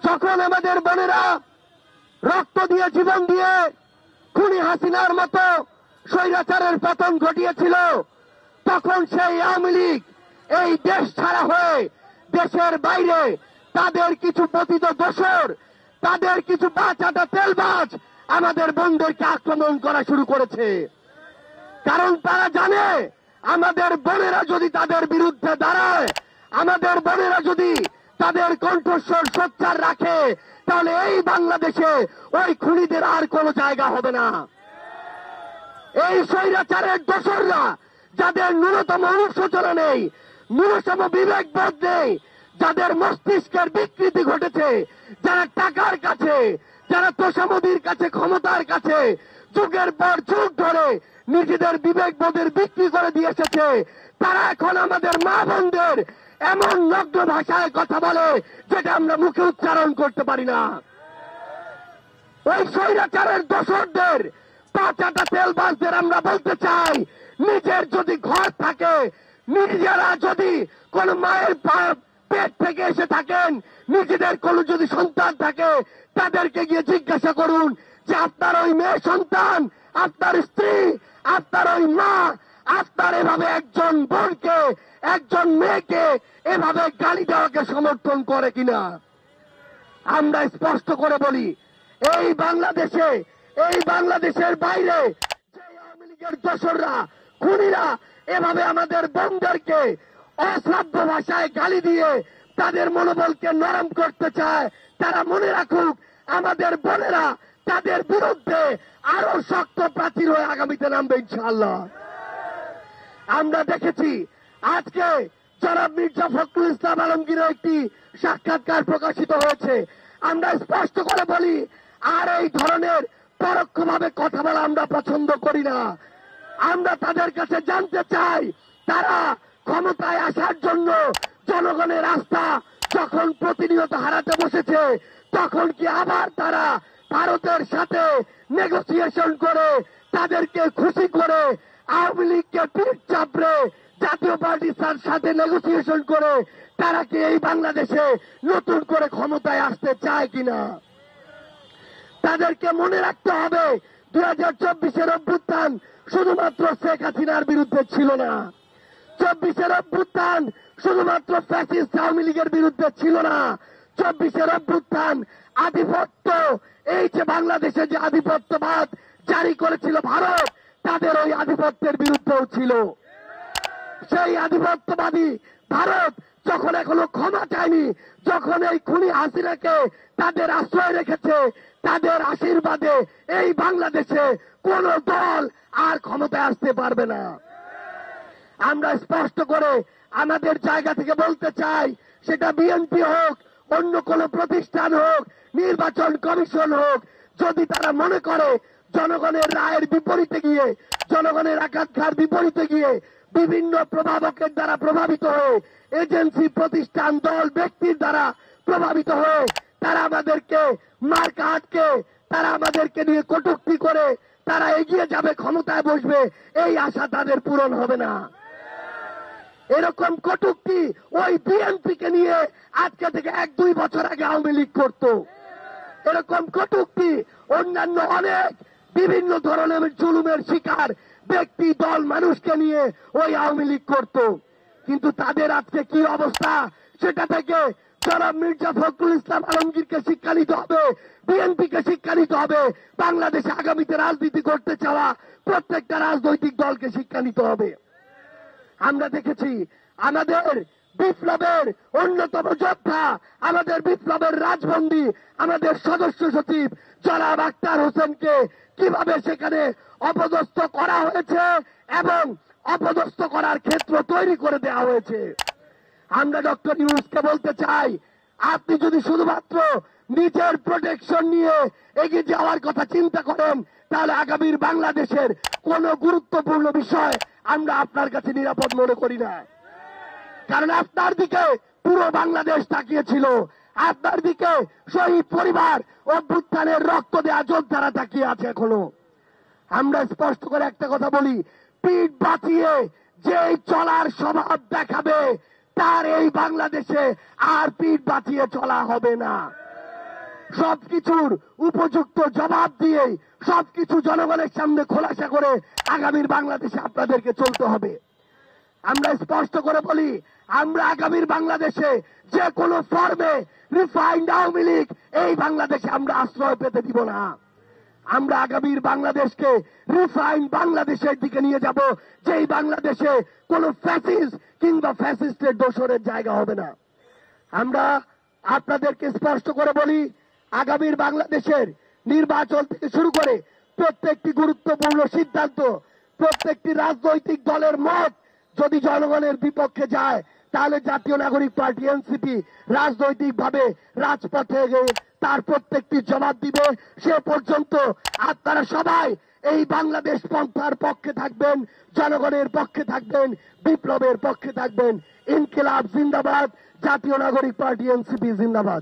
যখন আমাদের বোনেরা রক্ত দিয়ে জীবন দিয়ে খুনি হাসিনার মতো স্বৈরাচারের পতন ঘটিয়েছিল, তখন সেই আওয়ামী লীগ এই দেশ ছাড়া হয়ে দেশের বাইরে তাদের কিছু পতিত দোসর, তাদের কিছু বাচাটা তেলবাজ আমাদের বোনদেরকে আক্রমণ করা শুরু করেছে। কারণ তারা জানে আমাদের বোনেরা যদি তাদের বিরুদ্ধে দাঁড়ায়, আমাদের বোনেরা যদি তাদের কণ্ঠস্বর সোচ্চার রাখে, তাহলে এই বাংলাদেশে ওই খুনিদের আর কোনো জায়গা হবে না। এই স্বৈরাচারের দোসররা, যাদের ন্যূনতম অনুশোচনা নেই, ন্যূনতম বিবেকবোধ নেই, যাদের মস্তিষ্কের বিকৃতি ঘটেছে, যারা টাকার কাছে, যারা তোষামোদির কাছে, ক্ষমতার কাছে যুগের পর যুগ ধরে নিজেদের বিবেকবোধের বিক্রি করে দিয়ে এসেছে, তারা এখন আমাদের মা বোনদের এমন নগ্ন ভাষায় কথা বলে যেটা আমরা মুখে উচ্চারণ করতে পারি না। ওই স্বৈরাচারের দোসরদের পাঁচাটা তেলবাজদের আমরা বলতে চাই, নিজের যদি ঘর থাকে, নিজেরা যদি কোন মায়ের পেট থেকে এসে থাকেন, নিজেদের কোন যদি সন্তান থাকে, তাদেরকে গিয়ে জিজ্ঞাসা করুন যে আপনার ওই মেয়ে সন্তান, আপনার স্ত্রী, আপনার ওই মা, আপনার এভাবে একজন বোনকে, একজন মেয়েকে এভাবে গালি দেওয়াকে সমর্থন করে কিনা। আমরা স্পষ্ট করে বলি, এই বাংলাদেশে, এই বাংলাদেশের বাইরে যে আওয়ামী লীগের দোসররা, খুনিরা এভাবে আমাদের বোনদেরকে অশ্রাব্য ভাষায় গালি দিয়ে তাদের মনোবলকে নরম করতে চায়, তারা মনে রাখুক আমাদের বোনেরা তাদের বিরুদ্ধে আরো শক্ত প্রাচীর হয়ে আগামীতে নামবে ইনশাআল্লাহ। আমরা দেখেছি আজকে জনাব মির্জা ফখরুল ইসলাম আলমগীরের একটি সাক্ষাৎকার প্রকাশিত হয়েছে। আমরা স্পষ্ট করে বলি, আর এই ধরনের পরোক্ষভাবে কথা বলা আমরা পছন্দ করি না। আমরা তাদের কাছে জানতে চাই, তারা ক্ষমতায় আসার জন্য জনগণের আস্থা যখন প্রতিনিয়ত হারাতে বসেছে, তখন কি আবার তারা ভারতের সাথে নেগোসিয়েশন করে, তাদেরকে খুশি করে, আওয়ামী লীগকে পিঠ চাপড়ে জাতীয় পার্টির সাথে নেগোসিয়েশন করে তারা কি এই বাংলাদেশে নতুন করে ক্ষমতায় আসতে চায় কিনা? তাদেরকে মনে রাখতে হবে 2024-এর অভ্যুত্থান শুধুমাত্র শেখ হাসিনার বিরুদ্ধে ছিল না, 24-এর অভ্যুত্থান শুধুমাত্র ফ্যাসিস্ট আওয়ামী লীগের বিরুদ্ধে ছিল না, 24-এর অভ্যুত্থান আধিপত্য, এই যে বাংলাদেশে যে আধিপত্যবাদ জারি করেছিল ভারত, তাদের ওই আধিপত্যের বিরুদ্ধেও ছিল। সেই আধিপত্যবাদী ভারত যখন এখনো ক্ষমা চায়নি, যখন এই খুনি হাসিনাকে তাদের আশ্রয় রেখেছে, তাদের আশীর্বাদে এই বাংলাদেশে কোন দল আর ক্ষমতায় আসতে পারবে না। আমরা স্পষ্ট করে আমাদের জায়গা থেকে বলতে চাই, সেটা বিএনপি হোক, অন্য কোন প্রতিষ্ঠান হোক, নির্বাচন কমিশন হোক, যদি তারা মনে করে জনগণের রায়ের বিপরীতে গিয়ে, জনগণের আকাঙ্ক্ষার বিপরীতে গিয়ে বিভিন্ন প্রভাবকের দ্বারা প্রভাবিত হয়ে, এজেন্সি, প্রতিষ্ঠান, দল, ব্যক্তির দ্বারা প্রভাবিত হয়ে তারা আমাদেরকে মার্কা আটকে, তারা আমাদেরকে নিয়ে কটূক্তি করে তারা এগিয়ে যাবে, ক্ষমতায় বসবে, এই আশা তাদের পূরণ হবে না। এরকম কটূক্তি ওই বিএনপিকে নিয়ে আজকে থেকে 1-2 বছর আগে আওয়ামী লীগ করত। এরকম কটূক্তি অন্যান্য অনেক বিভিন্ন ধরনের জুলুমের শিকার ব্যক্তি, দল, মানুষকে নিয়ে ওই আওয়ামী লীগ করত। কিন্তু তাদের আজকে কি অবস্থা, সেটা থেকে জনাব মির্জা ফখরুল ইসলাম আলমগীরকে শিক্ষা নিতে হবে, বিএনপিকে শিক্ষা নিতে হবে, বাংলাদেশে আগামীতে রাজনীতি করতে চাওয়া প্রত্যেকটা রাজনৈতিক দলকে শিক্ষা নিতে হবে। আমরা দেখেছি আমাদের বিপ্লবের অন্যতম যোদ্ধা, আমাদের বিপ্লবের রাজবন্দী, আমাদের সদস্য সচিব জনাব আক্তার হোসেনকে কিভাবে সেখানে অপদস্থ করা হয়েছে এবং অপদস্থ করার ক্ষেত্র তৈরি করে দেওয়া হয়েছে। আমরা ডক্টর ইউনূসকে বলতে চাই, আপনি যদি শুধুমাত্র নিজের প্রোটেকশন নিয়ে এগিয়ে যাওয়ার কথা চিন্তা করেন, তাহলে আগামীর বাংলাদেশের কোন গুরুত্বপূর্ণ বিষয় আমরা আপনার কাছে নিরাপদ মনে করি না। কারণ আপনার দিকে পুরো বাংলাদেশ তাকিয়েছিল, আপনার দিকে শহীদ পরিবার, অভ্যুত্থানের রক্ত দেয়া যোদ্ধারা তাকিয়ে আছে এখনো। আমরা স্পষ্ট করে একটা কথা বলি, পিঠ বাঁচিয়ে যে চলার স্বভাব দেখাবে, তার এই বাংলাদেশে আর পিঠ বাঁচিয়ে চলা হবে না। সবকিছুর উপযুক্ত জবাব দিয়ে সবকিছু জনগণের সামনে খোলাসা করে আগামীর বাংলাদেশে আপনাদেরকে চলতে হবে। আমরা স্পষ্ট করে বলি, আমরা আগামীর বাংলাদেশে যে কোনো ফর্মে রিফাইন্ড আওয়ামী লীগ এই বাংলাদেশে আমরা আশ্রয় পেতে দিব না। আমরা আগামীর বাংলাদেশকে রিফাইন্ড বাংলাদেশের দিকে নিয়ে যাব, যেই বাংলাদেশে কোনো ফ্যাসিস্ট কিংবা ফ্যাসিস্টের দোসরের জায়গা হবে না। আমরা আপনাদেরকে স্পষ্ট করে বলি, আগামীর বাংলাদেশের নির্বাচন থেকে শুরু করে প্রত্যেকটি গুরুত্বপূর্ণ সিদ্ধান্ত, প্রত্যেকটি রাজনৈতিক দলের মত যদি জনগণের বিপক্ষে যায়, তাহলে জাতীয় নাগরিক পার্টি এনসিপি রাজনৈতিকভাবে রাজপথে গিয়ে তার প্রত্যেকটি জবাব দিবে। সে পর্যন্ত আপনারা সবাই এই বাংলাদেশ পন্থার পক্ষে থাকবেন, জনগণের পক্ষে থাকবেন, বিপ্লবের পক্ষে থাকবেন। ইনকিলাব জিন্দাবাদ, জাতীয় নাগরিক পার্টি এনসিপি জিন্দাবাদ।